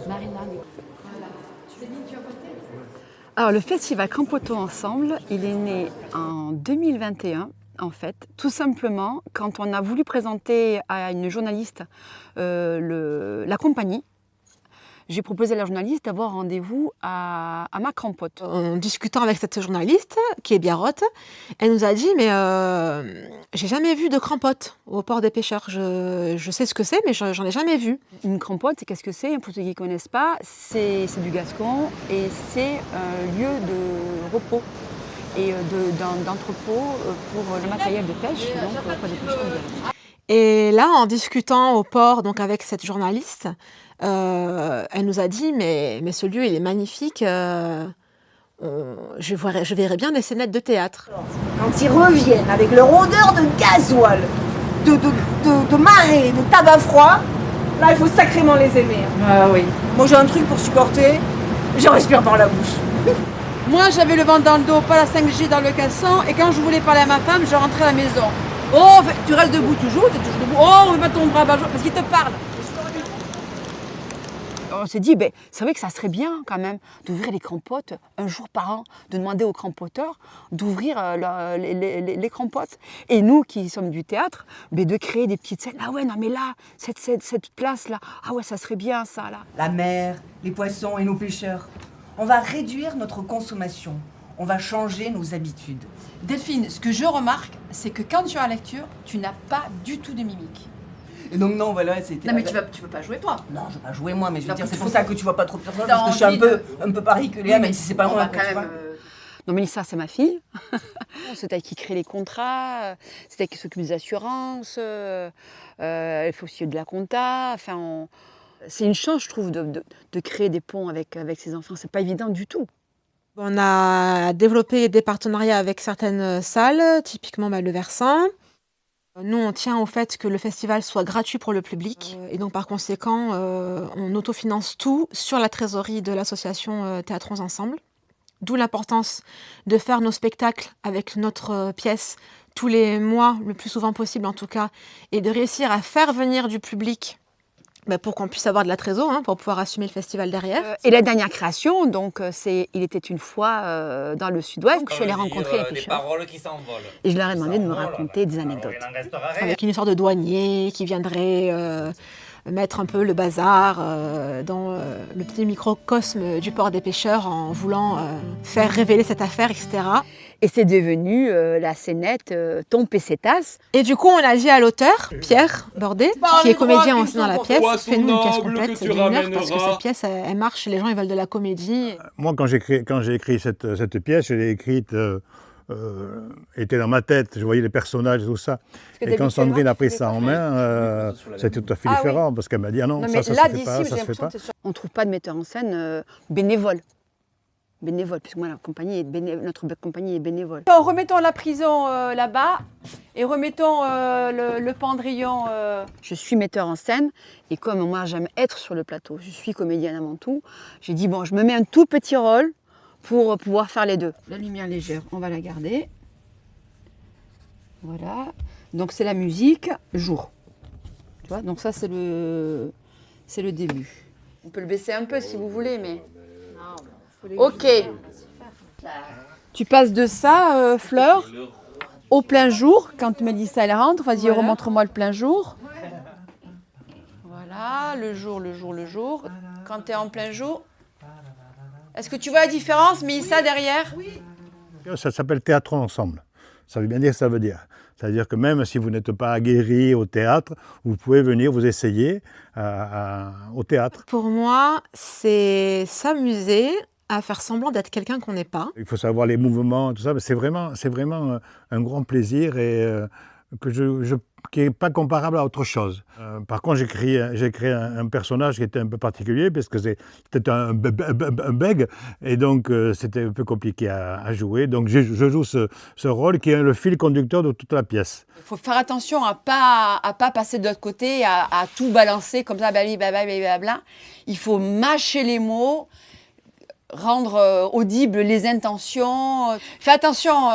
Marina. Voilà. Tu t'es dit que tu as voté ? Alors, le festival Crampotons Ensemble, il est né en 2021, en fait, tout simplement quand on a voulu présenter à une journaliste la compagnie. J'ai proposé à la journaliste d'avoir rendez-vous à ma crampote. En discutant avec cette journaliste, qui est Biarrotte, elle nous a dit « mais j'ai jamais vu de crampote au port des pêcheurs. Je sais ce que c'est, mais j'en ai jamais vu. » Une crampote, qu'est-ce que c'est? Pour ceux qui ne connaissent pas, c'est du Gascon et c'est un lieu de repos et d'entrepôt pour le matériel de pêche, donc pour des pêcheurs mondiaux. Et là, en discutant au port donc avec cette journaliste, elle nous a dit mais ce lieu il est magnifique, je verrais bien des scénettes de théâtre. Quand ils reviennent avec leur odeur de gasoil, de marée, de tabac froid, là il faut sacrément les aimer. Ah oui. Moi j'ai un truc pour supporter, je respire par la bouche. Moi j'avais le vent dans le dos, pas la 5G dans le casson, et quand je voulais parler à ma femme, je rentrais à la maison. Oh, tu restes debout toujours, t'es toujours debout. Oh, on met pas ton bras bas, parce qu'il te parle. On s'est dit, c'est vrai que ça serait bien quand même d'ouvrir les crampotes un jour par an, de demander aux crampoteurs d'ouvrir les crampotes. Et nous qui sommes du théâtre, de créer des petites scènes. Ah ouais, non mais là, cette place-là, ah ouais, ça serait bien ça là. La mer, les poissons et nos pêcheurs. On va réduire notre consommation. On va changer nos habitudes. Delphine, ce que je remarque, c'est que quand tu es en lecture, tu n'as pas du tout de mimique. Et donc non, voilà, c'était... Non mais tu veux pas jouer toi. Non, je vais pas jouer moi, mais je veux Non, dire, c'est faut- pour ça que tu vois pas trop de personnages, T'as parce que je suis envie un peu pariculéa, même si c'est pas on moi. va quand même... Non, Mélissa, c'est ma fille. C'est elle qui crée les contrats, c'est elle qui s'occupe des assurances, elle fait aussi de la compta. Enfin, c'est une chance, je trouve, de créer des ponts avec ses enfants. C'est pas évident du tout. On a développé des partenariats avec certaines salles, typiquement le Versant. Nous, on tient au fait que le festival soit gratuit pour le public. Et donc, par conséquent, on autofinance tout sur la trésorerie de l'association Théâtrons Ensemble. D'où l'importance de faire nos spectacles avec notre pièce tous les mois, le plus souvent possible en tout cas, et de réussir à faire venir du public pour qu'on puisse avoir de la trésor, pour pouvoir assumer le festival derrière. Et la dernière création, donc, c'est Il était une fois dans le Sud-Ouest. Donc, je suis allée rencontrer les des pêcheurs. paroles qui s'envolent. Et je leur ai demandé de me raconter des anecdotes. Il en restera rien. Avec une histoire de douanier qui viendrait mettre un peu le bazar dans le petit microcosme du port des pêcheurs en voulant faire révéler cette affaire, etc. Et c'est devenu la scénette Ton Pesetas. Et du coup, on a dit à l'auteur, Pierre Bordet, qui est comédien aussi dans la pièce, fais-nous une pièce complète d'une heure, parce que cette pièce, elle marche, les gens ils veulent de la comédie. Moi, quand j'ai écrit cette pièce, je l'ai écrite, était dans ma tête, je voyais les personnages et tout ça. Et quand Sandrine a pris ça en main, c'était tout à fait différent, parce qu'elle m'a dit ah non, ça se fait pas, ça se fait pas. On ne trouve pas de metteur en scène bénévole. Bénévole, puisque moi, notre compagnie est bénévole. Remettons la prison là-bas et remettons le Pendrillon. Je suis metteur en scène et comme moi j'aime être sur le plateau, je suis comédienne avant tout, j'ai dit bon, je me mets un tout petit rôle pour pouvoir faire les deux. La lumière légère, on va la garder. Voilà. Donc c'est la musique jour. Tu vois, donc ça c'est le début. On peut le baisser un peu si vous voulez, mais... Ok. Tu passes de ça, Fleur, au plein jour, quand Mélissa elle rentre. Vas-y, remontre-moi le plein jour. Voilà, le jour. Quand tu es en plein jour. Est-ce que tu vois la différence, Mélissa, derrière? Ça s'appelle Théâtrons Ensemble. Ça veut bien dire ce que ça veut dire. C'est-à-dire que même si vous n'êtes pas aguerri au théâtre, vous pouvez venir vous essayer au théâtre. Pour moi, c'est s'amuser à faire semblant d'être quelqu'un qu'on n'est pas. Il faut savoir les mouvements, tout ça. C'est vraiment un grand plaisir et qui n'est pas comparable à autre chose. Par contre, j'ai créé un personnage qui était un peu particulier parce que c'était un bègue et donc c'était un peu compliqué à jouer. Donc je joue ce rôle qui est le fil conducteur de toute la pièce. Il faut faire attention à pas passer de l'autre côté, à tout balancer comme ça, blablabla. Il faut mâcher les mots, rendre audibles les intentions. Fais attention,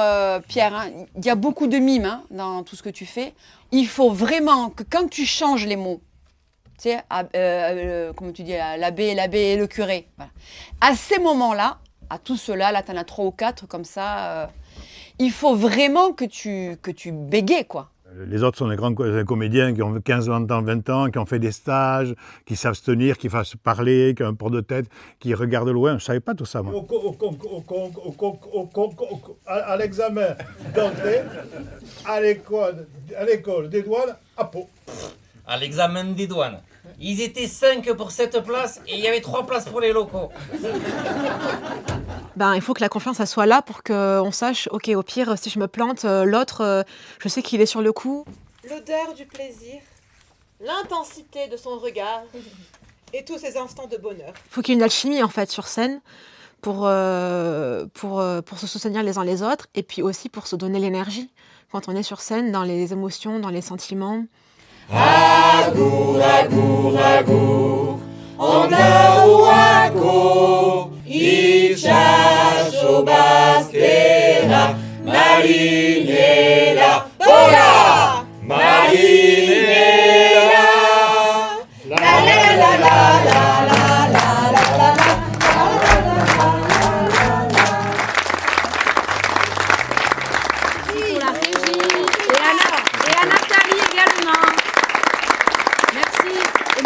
Pierre, il y a beaucoup de mimes dans tout ce que tu fais. Il faut vraiment que quand tu changes les mots, Tu sais, comme tu dis, l'abbé et le curé. Voilà. À ces moments-là, à tout cela, là, tu en as 3 ou 4 comme ça, il faut vraiment que tu bégayes, quoi. Les autres sont des grands comédiens qui ont 15, 20 ans, 20 ans, qui ont fait des stages, qui savent se tenir, qui savent se parler, qui ont un port de tête, qui regardent loin. Je ne savais pas tout ça, moi. À l'examen d'entrée, à l'école des douanes, à Pau. À l'examen des douanes. Ils étaient 5 pour cette place et il y avait 3 places pour les locaux. Ben, il faut que la confiance elle soit là pour qu'on sache, ok, au pire, si je me plante, l'autre, je sais qu'il est sur le coup. L'odeur du plaisir, l'intensité de son regard et tous ces instants de bonheur. Il faut qu'il y ait une alchimie en fait sur scène pour se soutenir les uns les autres et puis aussi pour se donner l'énergie quand on est sur scène, dans les émotions, dans les sentiments. Agur, agur, agur, ondaruako, itxaso baztera, marine